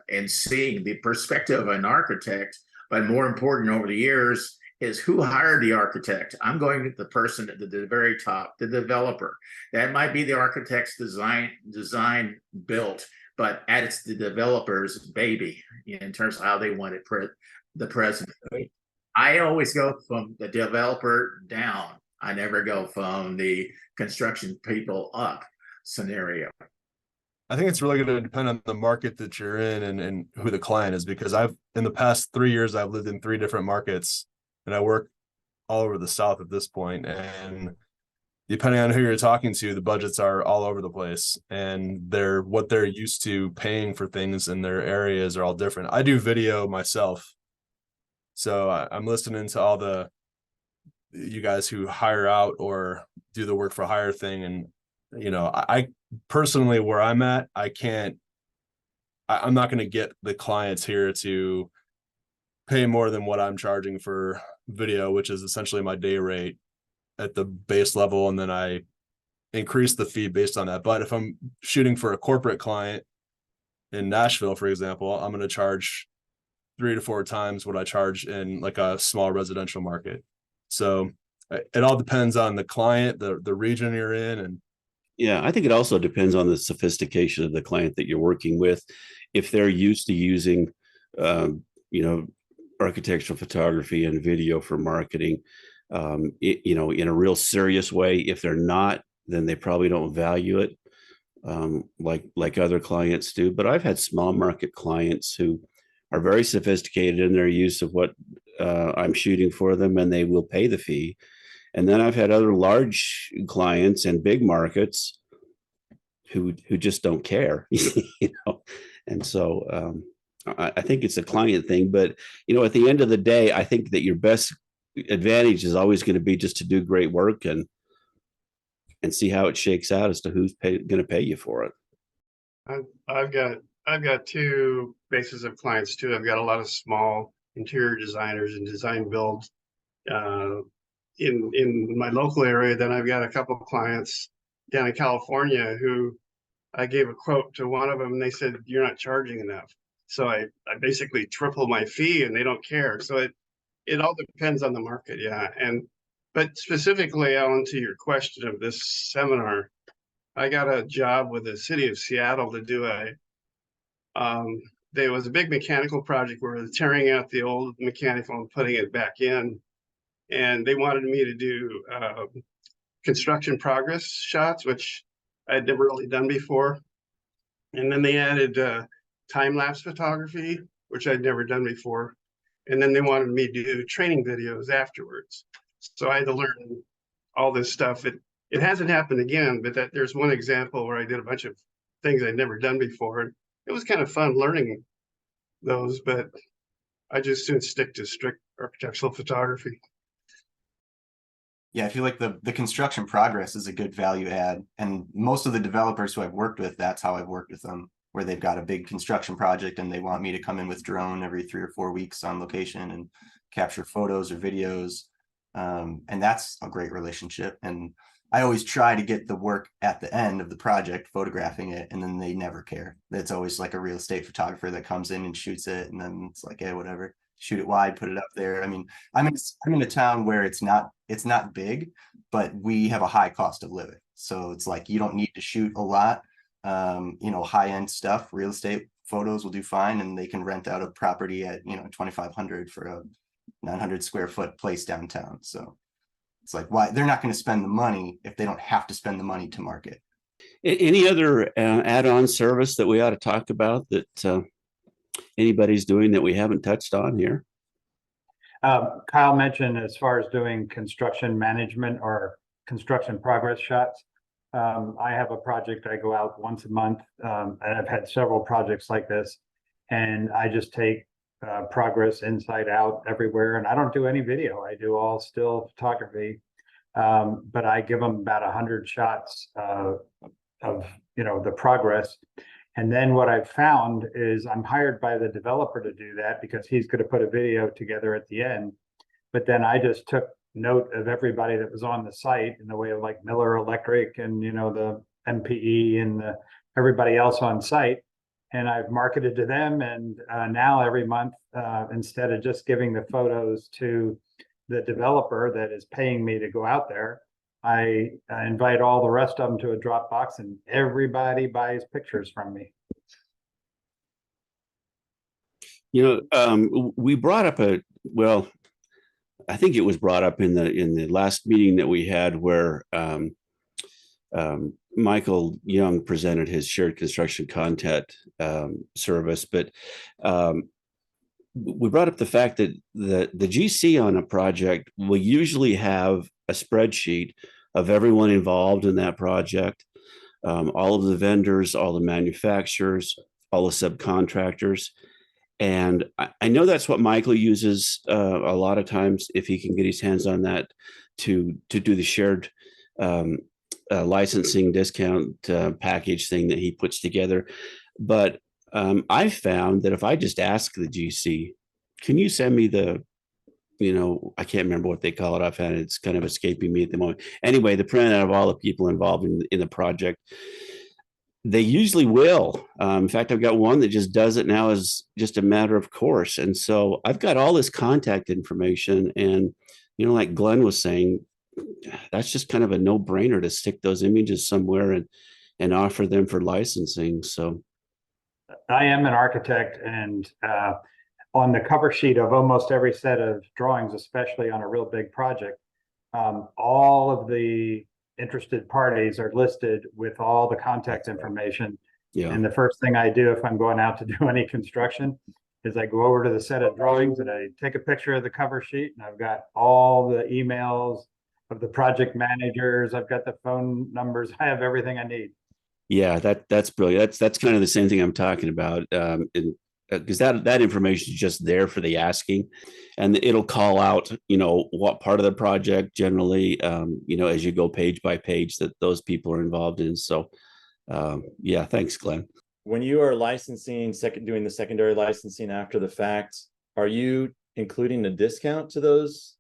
and seeing the perspective of an architect, but more important over the years, is who hired the architect. I'm going to the person at the very top, the developer. That might be the architect's design built, but it's the developer's baby in terms of how they want it the present. I always go from the developer down. I never go from the construction people up scenario. I think it's really going to depend on the market that you're in and who the client is, because in the past 3 years, I've lived in 3 different markets and I work all over the South at this point. And depending on who you're talking to, the budgets are all over the place, and what they're used to paying for things in their areas are all different. I do video myself, so I'm listening to all you guys who hire out or do the work for hire thing. And, I personally, where I'm at, I'm not going to get the clients here to pay more than what I'm charging for video, which is essentially my day rate at the base level. And then I increase the fee based on that. But if I'm shooting for a corporate client in Nashville, for example, I'm going to charge 3 to 4 times what I charge in like a small residential market. So it all depends on the client, the region you're in. And yeah, I think it also depends on the sophistication of the client that you're working with. If they're used to using, architectural photography and video for marketing, in a real serious way. If they're not, then they probably don't value it like other clients do. But I've had small market clients who are very sophisticated in their use of what I'm shooting for them, and they will pay the fee. And then I've had other large clients and big markets who just don't care, And so I think it's a client thing. But, at the end of the day, I think that your best advantage is always going to be just to do great work and see how it shakes out as to who's going to pay you for it. I've got 2 bases of clients too. I've got a lot of small interior designers and design build in my local area. Then I've got a couple of clients down in California who I gave a quote to one of them, and they said, "You're not charging enough." So I basically triple my fee, and they don't care. So it all depends on the market. Yeah. But specifically, Alan, to your question of this seminar, I got a job with the city of Seattle to do there was a big mechanical project where we were tearing out the old mechanical and putting it back in. And they wanted me to do construction progress shots, which I'd never really done before. And then they added time-lapse photography, which I'd never done before. And then they wanted me to do training videos afterwards. So I had to learn all this stuff. It hasn't happened again, but there's one example where I did a bunch of things I'd never done before. And it was kind of fun learning those, but I just soon stick to strict architectural photography. Yeah, I feel like the construction progress is a good value add. And most of the developers who I've worked with, that's how I've worked with them, where they've got a big construction project and they want me to come in with drone every 3 or 4 weeks on location and capture photos or videos. And that's a great relationship. And I always try to get the work at the end of the project, photographing it, and then they never care. It's always like a real estate photographer that comes in and shoots it, and then it's like, hey, whatever, shoot it wide, put it up there. I mean, I'm in a town where it's not big, but we have a high cost of living. So it's like, you don't need to shoot a lot. High-end stuff, real estate photos will do fine, and they can rent out a property at, $2,500 for a 900 square foot place downtown. So it's like, why they're not going to spend the money if they don't have to spend the money to market. Any other add-on service that we ought to talk about that anybody's doing that we haven't touched on here? Kyle mentioned, as far as doing construction management or construction progress shots. I have a project I go out once a month, and I've had several projects like this, and I just take progress inside out everywhere, and I don't do any video. I do all still photography, but I give them about 100 shots of the progress. And then what I've found is I'm hired by the developer to do that because he's going to put a video together at the end. But then I just took note of everybody that was on the site in the way of like Miller Electric and, the MPE and everybody else on site. And I've marketed to them. And now every month, instead of just giving the photos to the developer that is paying me to go out there, I invite all the rest of them to a Dropbox, and everybody buys pictures from me. We brought up I think it was brought up in the last meeting that we had where Michael Young presented his shared construction content service, but we brought up the fact that the GC on a project will usually have a spreadsheet of everyone involved in that project, all of the vendors, all the manufacturers, all the subcontractors. And I know that's what Michael uses a lot of times if he can get his hands on that to do the shared licensing discount package thing that he puts together. But I found that if I just ask the GC, can you send me I can't remember what they call it offhand. It's kind of escaping me at the moment. Anyway, the printout of all the people involved in the project, they usually will. In fact, I've got one that just does it now as just a matter of course. And so I've got all this contact information, and, like Glenn was saying, that's just kind of a no-brainer to stick those images somewhere and offer them for licensing. So I am an architect, and on the cover sheet of almost every set of drawings, especially on a real big project, all of the interested parties are listed with all the contact information. Yeah. And the first thing I do if I'm going out to do any construction is I go over to the set of drawings and I take a picture of the cover sheet, and I've got all the emails of the project managers. I've got the phone numbers. I have everything I need. Yeah, that's brilliant. That's kind of the same thing I'm talking about. Because that information is just there for the asking, and it'll call out, what part of the project generally, as you go page by page that those people are involved in. So, yeah, thanks, Glenn. When you are doing the secondary licensing after the fact, are you including a discount to those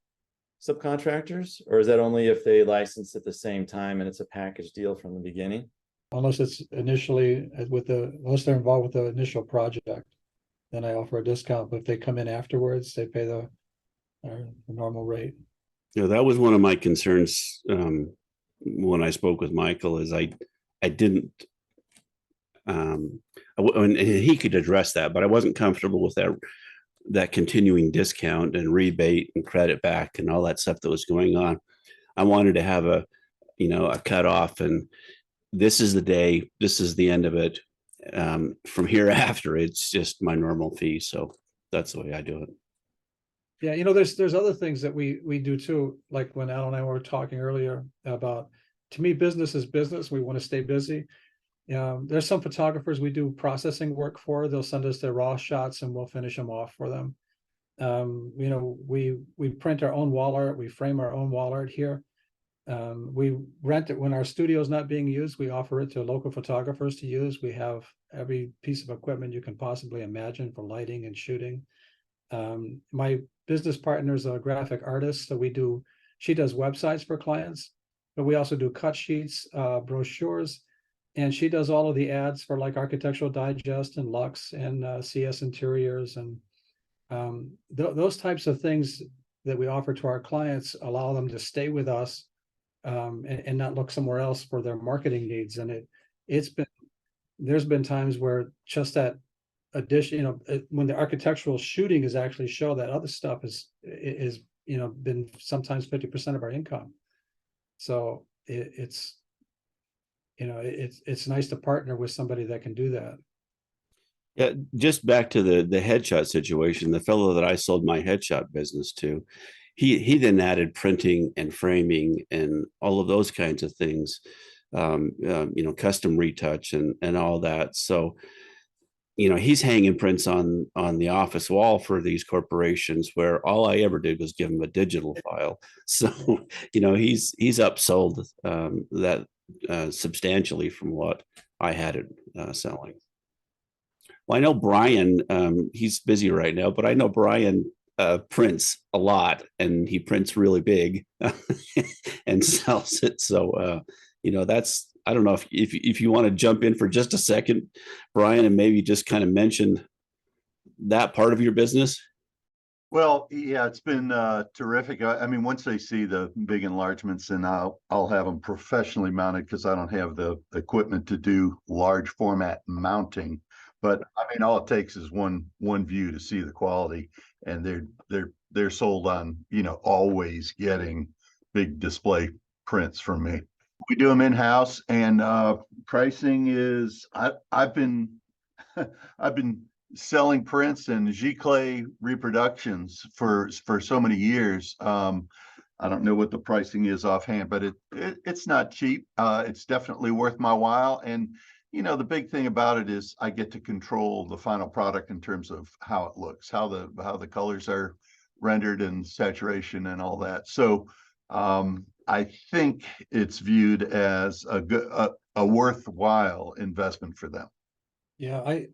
subcontractors, or is that only if they license at the same time and it's a package deal from the beginning? Unless it's initially unless they're involved with the initial project, then I offer a discount. But if they come in afterwards, they pay the normal rate. That was one of my concerns when I spoke with Michael. Is I didn't, and he could address that, but I wasn't comfortable with that continuing discount and rebate and credit back and all that stuff that was going on. I wanted to have a cutoff, and this is the day, this is the end of it. From here after, it's just my normal fee. So that's the way I do it. Yeah, there's other things that we do too. Like when Al and I were talking earlier about, to me, business is business. We want to stay busy. There's some photographers we do processing work for. They'll send us their raw shots and we'll finish them off for them. We print our own wall art. We frame our own wall art here. We rent it when our studio is not being used. We offer it to local photographers to use. We have every piece of equipment you can possibly imagine for lighting and shooting. My business partner is a graphic artist, so she does websites for clients, but we also do cut sheets, brochures, and she does all of the ads for like Architectural Digest and Lux and CS Interiors, and those types of things that we offer to our clients allow them to stay with us and not look somewhere else for their marketing needs. And there's been times where just that addition, when the architectural shooting is actually show, that other stuff is been sometimes 50% of our income. So it's nice to partner with somebody that can do that. Yeah, just back to the headshot situation. The fellow that I sold my headshot business to, he then added printing and framing and all of those kinds of things, custom retouch and all that. So, he's hanging prints on the office wall for these corporations, where all I ever did was give him a digital file. So, he's upsold that substantially from what I had it selling. Well, I know Brian, he's busy right now, but I know Brian prints a lot, and he prints really big and sells it. So, I don't know if you want to jump in for just a second, Brian, and maybe just kind of mention that part of your business. Well, yeah, it's been terrific. I mean, once they see the big enlargements, then I'll have them professionally mounted, because I don't have the equipment to do large format mounting. But I mean, all it takes is one view to see the quality, and they're sold on, always getting big display prints from me. We do them in-house, and pricing is I've been I've been selling prints and Giclée reproductions for so many years. I don't know what the pricing is offhand, but it's not cheap. It's definitely worth my while. And the big thing about it is I get to control the final product in terms of how it looks, how the colors are rendered and saturation and all that. So I think it's viewed as a worthwhile investment for them. Yeah, I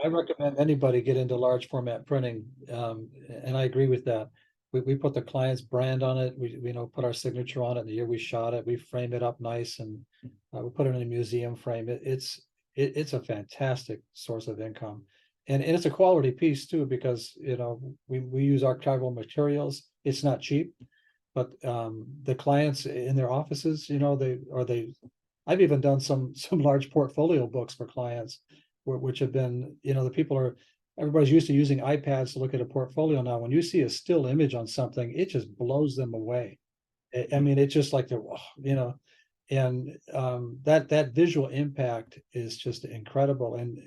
recommend anybody get into large format printing, and I agree with that. We put the client's brand on it. We put our signature on it. The year we shot it, we frame it up nice, and we put it in a museum frame. It's a fantastic source of income, and it's a quality piece too, because we use archival materials. It's not cheap, but the clients in their offices, I've even done some large portfolio books for clients, which have been, everybody's used to using iPads to look at a portfolio. Now, when you see a still image on something, it just blows them away. I mean, it's just like and that visual impact is just incredible. And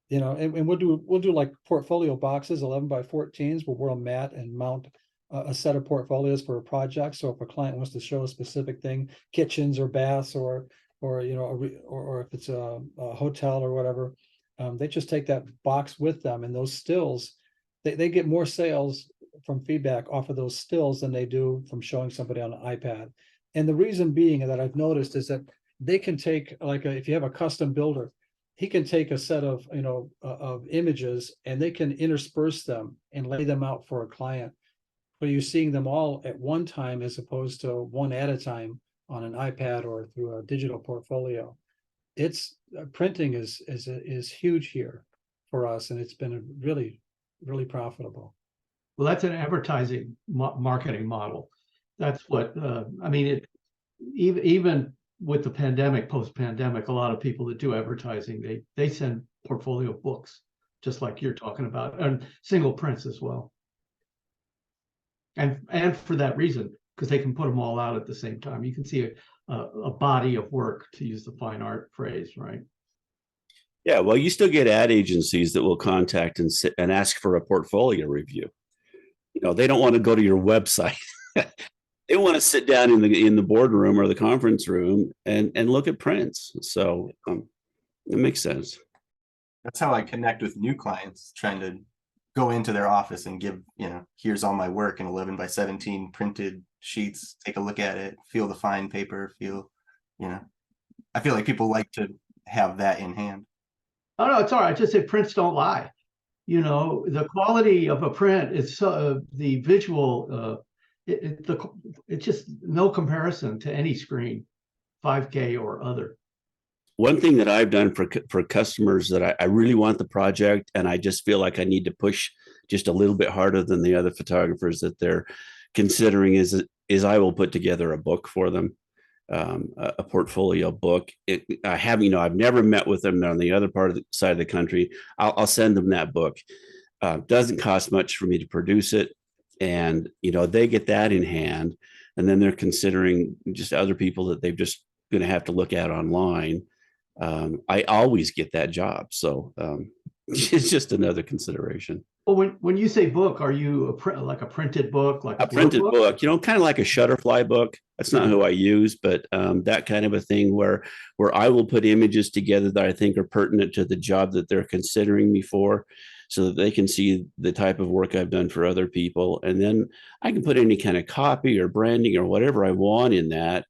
and we'll do like portfolio boxes, 11 by 14s, where we'll mat and mount a set of portfolios for a project. So if a client wants to show a specific thing, kitchens or baths, or if it's a hotel or whatever, they just take that box with them, and those stills, they get more sales from feedback off of those stills than they do from showing somebody on an iPad. And the reason being that I've noticed is that they can take, like, if you have a custom builder, he can take a set of of images, and they can intersperse them and lay them out for a client, but you're seeing them all at one time as opposed to one at a time on an iPad or through a digital portfolio. It's printing is huge here for us, and it's been a really, really profitable. Well, that's an advertising marketing model. That's what I mean. Even with the pandemic, post-pandemic, a lot of people that do advertising, they send portfolio books, just like you're talking about, and single prints as well. And for that reason, because they can put them all out at the same time. You can see a body of work, to use the fine art phrase, right? Yeah, well, you still get ad agencies that will contact and ask for a portfolio review. They don't want to go to your website. They want to sit down in the boardroom or the conference room and look at prints. So it makes sense. That's how I connect with new clients, trying to go into their office and give, here's all my work in 11 by 17 printed sheets. Take a look at it, feel the fine paper, I feel like people like to have that in hand. Oh, no, it's all right. I just say prints don't lie. The quality of a print is the visual, it's just no comparison to any screen, 5K or other. One thing that I've done for customers that I really want the project, and I just feel like I need to push just a little bit harder than the other photographers that they're considering, is I will put together a book for them. a portfolio book. I have, I've never met with them. They're on the other part of the side of the country. I'll send them that book. Doesn't cost much for me to produce it. And, they get that in hand. And then they're considering just other people that they're just going to have to look at online. I always get that job. So it's just another consideration. Well, when you say book, are you like a printed book, like a printed book, kind of like a Shutterfly book? That's not who I use, but that kind of a thing where I will put images together that I think are pertinent to the job that they're considering me for, so that they can see the type of work I've done for other people. And then I can put any kind of copy or branding or whatever I want in that.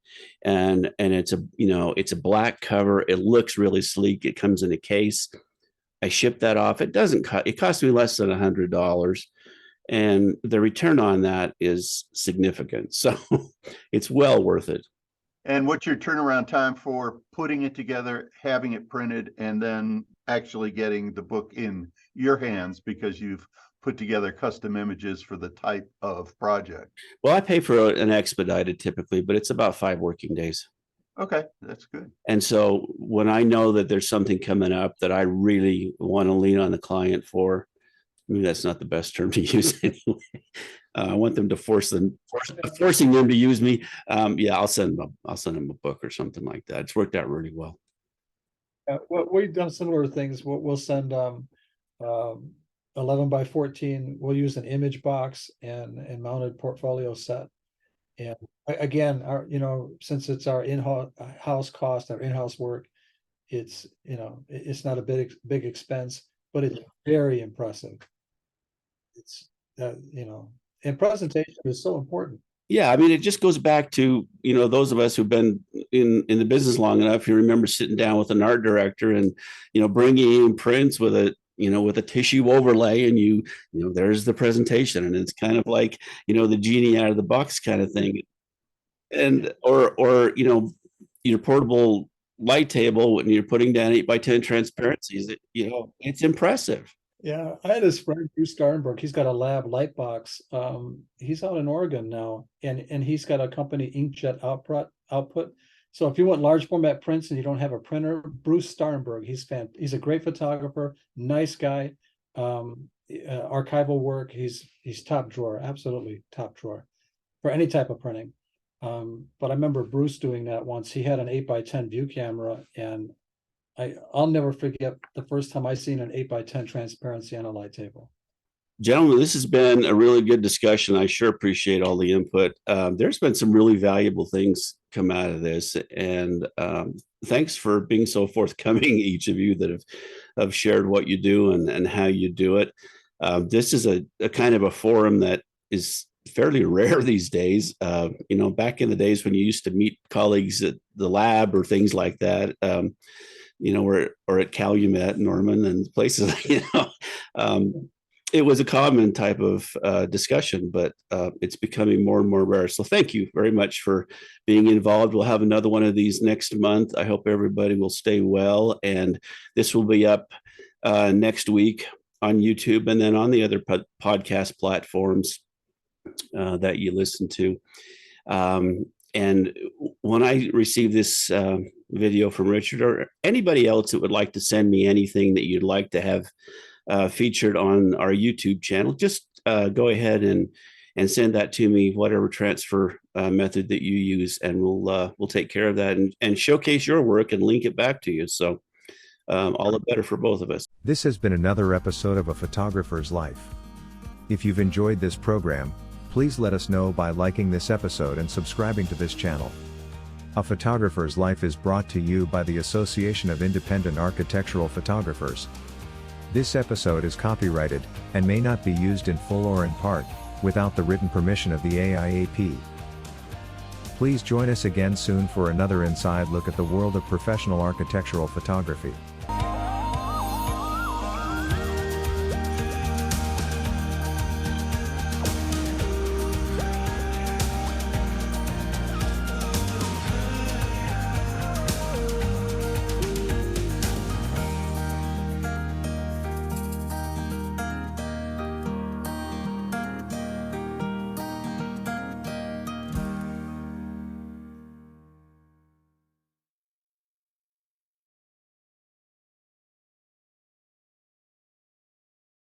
And it's it's a black cover. It looks really sleek. It comes in a case. I ship that off. It costs me less than $100, and the return on that is significant. So it's well worth it. And what's your turnaround time for putting it together, having it printed, and then actually getting the book in your hands because you've put together custom images for the type of project? Well, I pay for an expedited typically, but it's about 5 working days. Okay, that's good. And so when I know that there's something coming up that I really want to lean on the client for, maybe that's not the best term to use anyway. I want them to forcing them to use me. I'll send them a book or something like that. It's worked out really well. Well, we've done similar things. We'll send 11 by 14. We'll use an image box and mounted portfolio set. And again, since it's our in-house cost, our in-house work, it's not a big expense, but it's very impressive. It's and presentation is so important. Yeah, I mean, it just goes back to those of us who've been in the business long enough. You remember sitting down with an art director and bringing in prints with a tissue overlay, and there's the presentation, and it's kind of like the genie out of the box kind of thing. And or your portable light table when you're putting down 8x10 transparencies, it's impressive. Yeah, I had his friend Bruce Starnberg. He's got a lab light box. He's out in Oregon now, and he's got a company, inkjet output. So if you want large format prints and you don't have a printer, Bruce Starnberg, he's a great photographer, nice guy. Archival work, he's top drawer, absolutely top drawer for any type of printing. But I remember Bruce doing that once. He had an 8x10 view camera, and I'll never forget the first time I seen an 8x10 transparency on a light table. Gentlemen, this has been a really good discussion. I sure appreciate all the input. There's been some really valuable things come out of this, and thanks for being so forthcoming, each of you that have shared what you do and how you do it. This is a kind of a forum that is fairly rare these days. Back in the days when you used to meet colleagues at the lab or things like that, or at Calumet, Norman, and places, it was a common type of discussion, but it's becoming more and more rare. So thank you very much for being involved. We'll have another one of these next month. I hope everybody will stay well. And this will be up next week on YouTube and then on the other podcast platforms that you listen to. And when I receive this video from Richard or anybody else that would like to send me anything that you'd like to have featured on our YouTube channel, just go ahead and send that to me, whatever transfer method that you use, and we'll take care of that and showcase your work and link it back to you. So all the better for both of us. This has been another episode of A Photographer's Life. If you've enjoyed this program, please let us know by liking this episode and subscribing to this channel. A Photographer's Life is brought to you by the Association of Independent Architectural Photographers. This episode is copyrighted, and may not be used in full or in part, without the written permission of the AIAP. Please join us again soon for another inside look at the world of professional architectural photography.